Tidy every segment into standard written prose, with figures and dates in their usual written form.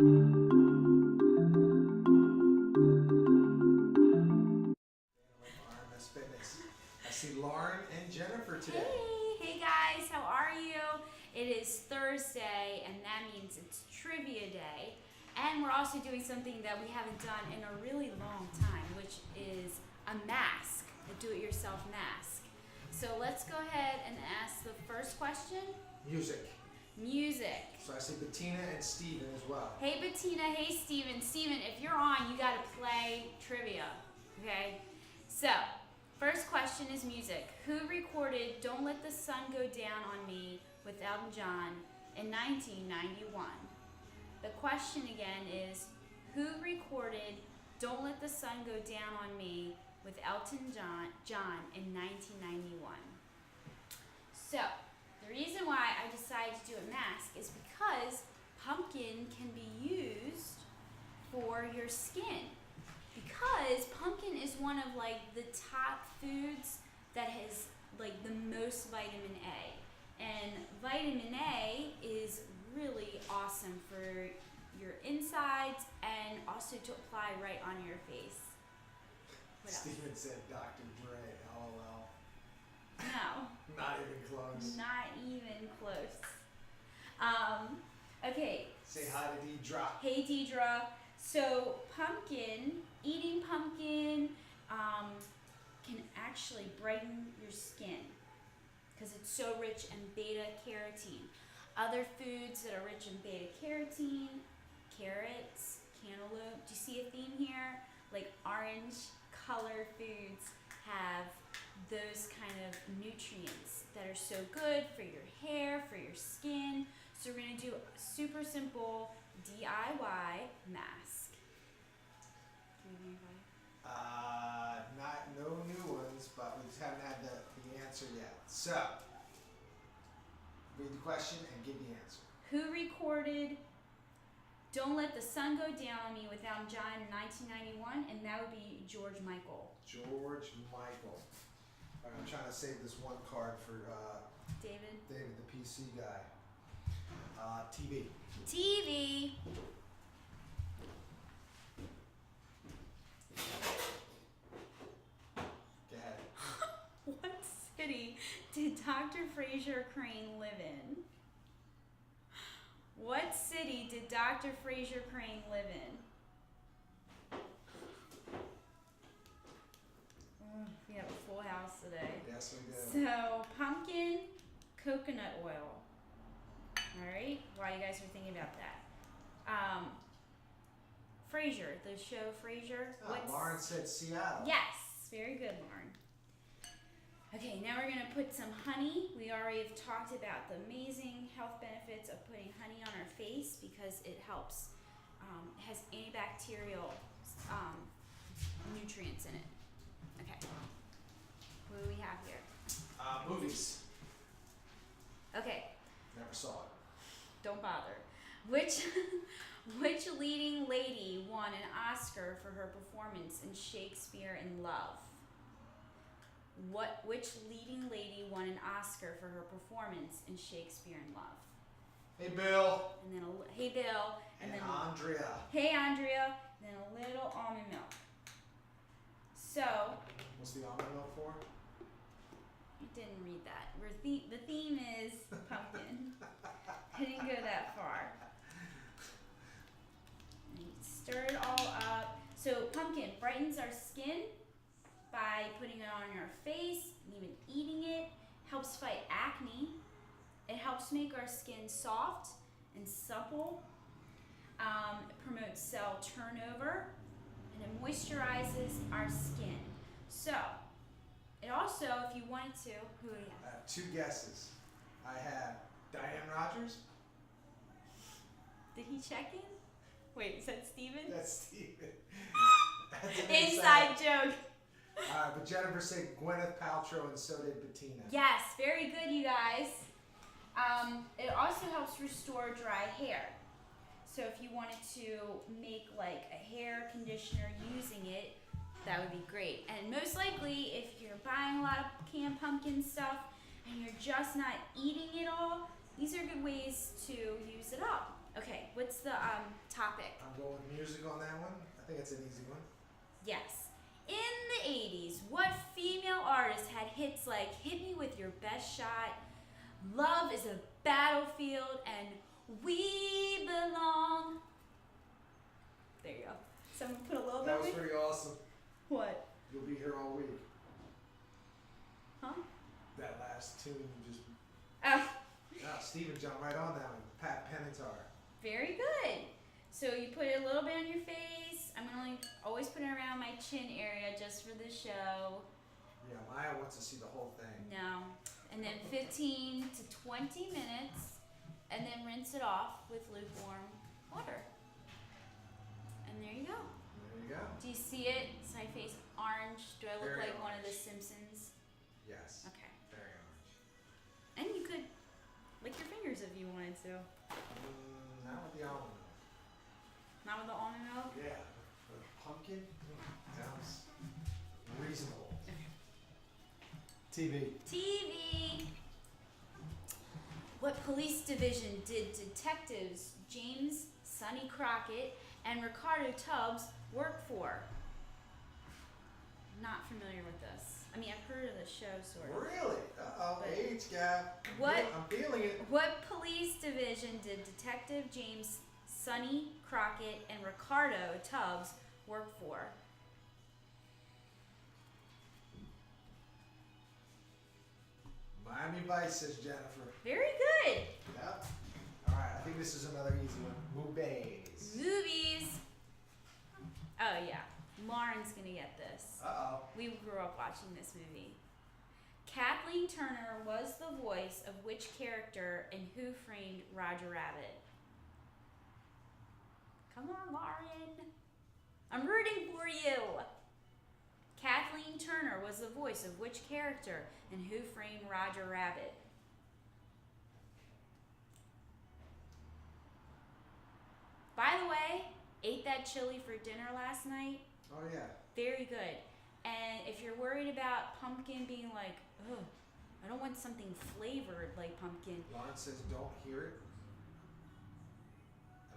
I see Lauren and Jennifer today. Hey guys, how are you? It is Thursday, and that means it's trivia day. And we're also doing something that we haven't done in a really long time, which is a mask, a do-it-yourself mask. So let's go ahead and ask the first question. Music. So I see Bettina and Steven as well. Hey Bettina, hey Steven. Steven, if you're on, you gotta play trivia, okay? So, first question is music. Who recorded Don't Let the Sun Go Down on Me with Elton John in 1991? The question again is, who recorded Don't Let the Sun Go Down on Me with Elton John in 1991? So, the reason why I decided to do a mask is because pumpkin can be used for your skin. Because pumpkin is one of the top foods that has the most vitamin A. And vitamin A is really awesome for your insides and also to apply right on your face. What else? Steven said Dr. Dre, LOL. No. Not even close. Not even close. Okay. Say hi to Deidre. Hey Deidre. So eating pumpkin can actually brighten your skin because it's so rich in beta carotene. Other foods that are rich in beta carotene, carrots, cantaloupe. Do you see a theme here? Like orange colored foods have those kind of nutrients that are so good for your hair, for your skin. So we're going to do a super simple DIY mask. No new ones, but we just haven't had the answer yet. So, read the question and give the answer. Who recorded Don't Let the Sun Go Down on Me with Elton John in 1991? And that would be George Michael. George Michael. All right, I'm trying to save this one card for David, the PC guy. TV. TV. Go ahead. What city did Dr. Fraser Crane live in? What city did Dr. Fraser Crane live in? We have a full house today. Yes, we do. So, pumpkin, coconut oil. Alright, while you guys are thinking about that. Frasier, the show Frasier. Lauren said Seattle. Yes, very good, Lauren. Okay, now we're going to put some honey. We already have talked about the amazing health benefits of putting honey on our face because it helps, it has antibacterial nutrients in it. Okay, what do we have here? Movies. Okay. Never saw it. Don't bother. Which leading lady won an Oscar for her performance in Shakespeare in Love? Which leading lady won an Oscar for her performance in Shakespeare in Love? Hey Bill. And then hey Bill. And then Andrea. Hey Andrea. And then a little almond milk. So. What's the almond milk for? You didn't read that. The theme is pumpkin. I didn't go that far. And stir it all up. So pumpkin brightens our skin by putting it on our face and even eating it. Helps fight acne. It helps make our skin soft and supple. It promotes cell turnover. And it moisturizes our skin. So, it also, if you wanted to, who would you have? I have two guesses. I have Diane Rogers. Did he check in? Wait, is that Steven? That's Steven. Inside joke. Alright, but Jennifer said Gwyneth Paltrow and so did Bettina. Yes, very good, you guys. It also helps restore dry hair. So if you wanted to make a hair conditioner using it, that would be great. And most likely, if you're buying a lot of canned pumpkin stuff and you're just not eating it all, these are good ways to use it up. Okay, what's the topic? I'm going with music on that one. I think it's an easy one. Yes. In the 80s, what female artist had hits like Hit Me With Your Best Shot, Love Is a Battlefield, and We Belong? There you go. Someone put a little bit That of was me? pretty awesome. What? You'll be here all week. Huh? That last tune just... Oh, Steven jumped right on that one. Pat Benatar. very good. So you put it a little bit on your face. I'm gonna always put it around my chin area just for the show. Yeah, Maya wants to see the whole thing. No. And then 15 to 20 minutes, and then rinse it off with lukewarm water. And there you go. There you go. Do you see it? Is my face orange? Do I look Very like one of the orange. Simpsons? Yes. Okay. Very orange. And you could lick your fingers if you wanted to. Not with the almond milk. Not with the almond milk? Yeah. With pumpkin? Sounds reasonable. TV. TV. What police division did detectives James Sonny Crockett and Ricardo Tubbs work for? Not familiar with this. I mean, I've heard of the show, sort of. Really? Uh-oh, But age gap. what- I'm feeling it. What police division did Detective James Sonny Crockett and Ricardo Tubbs work for? Miami Vice, says Jennifer. Very good. Yep. All right, I think this is another easy one. Movies. Movies. Oh yeah, Lauren's gonna get this. Uh-oh. We grew up watching this movie. Kathleen Turner was the voice of which character in Who Framed Roger Rabbit? Come on, Lauren. I'm rooting for you. Kathleen Turner was the voice of which character in Who Framed Roger Rabbit? By the way, ate that chili for dinner last night. Oh, yeah. Very good. And if you're worried about pumpkin being like, ugh, I don't want something flavored like pumpkin. Lauren says don't hear it.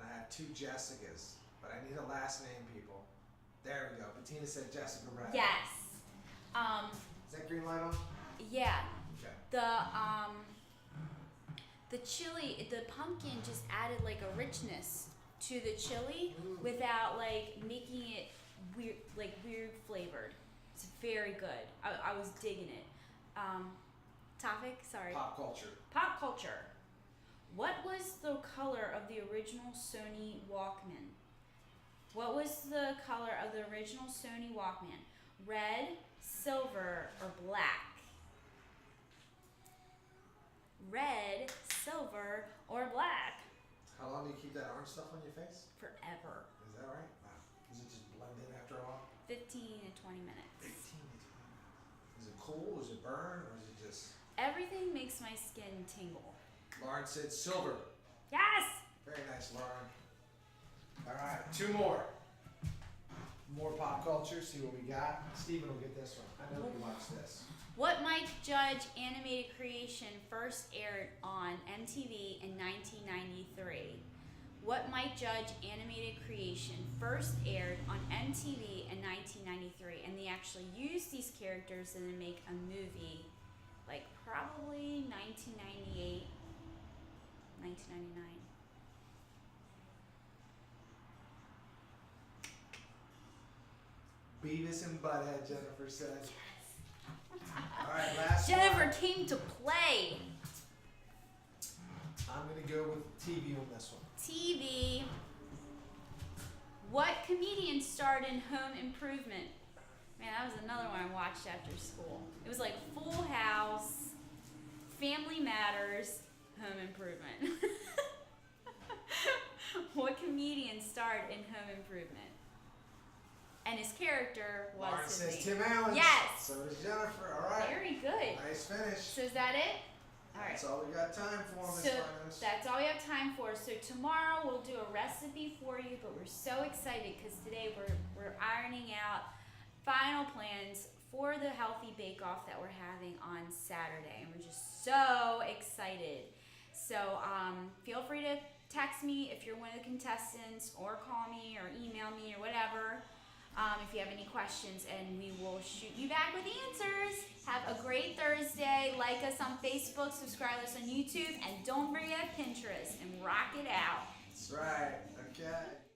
And I have two Jessicas, but I need a last name, people. There we go. Bettina said Jessica Rabbit. Yes. Is that green light on? Yeah. Okay. The chili, the pumpkin just added like a richness to the chili Ooh. without like making it weird, like weird flavored. It's very good. I was digging it. Topic? Sorry. Pop culture. Pop culture. What was the color of the original Sony Walkman? What was the color of the original Sony Walkman? Red, silver, or black? Red, silver, or black? How long do you keep that orange stuff on your face? Forever. Is that right? Wow. Does it just blend in after a while? 15 to 20 minutes. 15 to 20. Is it cool? Does it burn? Or is it just... Everything makes my skin tingle. Lauren said silver. Yes! Very nice, Lauren. All right, two more. More pop culture, see what we got. Steven will get this one. I know you watch this. What Mike Judge animated creation first aired on MTV in 1993? What Mike Judge animated creation first aired on MTV in 1993? And they actually used these characters and then make a movie, like probably 1998, 1999. Beavis and Butthead, Jennifer said. All right, last Jennifer one. came to play. I'm going to go with TV on this one. TV. What comedian starred in Home Improvement? Man, that was another one I watched after school. It was like Full House, Family Matters, Home Improvement. What comedian starred in Home Improvement? And his character was Lauren his says name. Tim Allen. Yes. So does Jennifer. All right. Very good. Nice finish. So is that it? All right. That's all we got time for, Miss So Finance. that's all we have time for. So tomorrow we'll do a recipe for you, but we're so excited because today we're ironing out final plans for the healthy bake-off that we're having on Saturday, and we're just so excited. So feel free to text me if you're one of the contestants, or call me, or email me, or whatever. If you have any questions, and we will shoot you back with answers. Have a great Thursday. Like us on Facebook, subscribe us on YouTube, and don't forget Pinterest, and rock it out. That's right. Okay.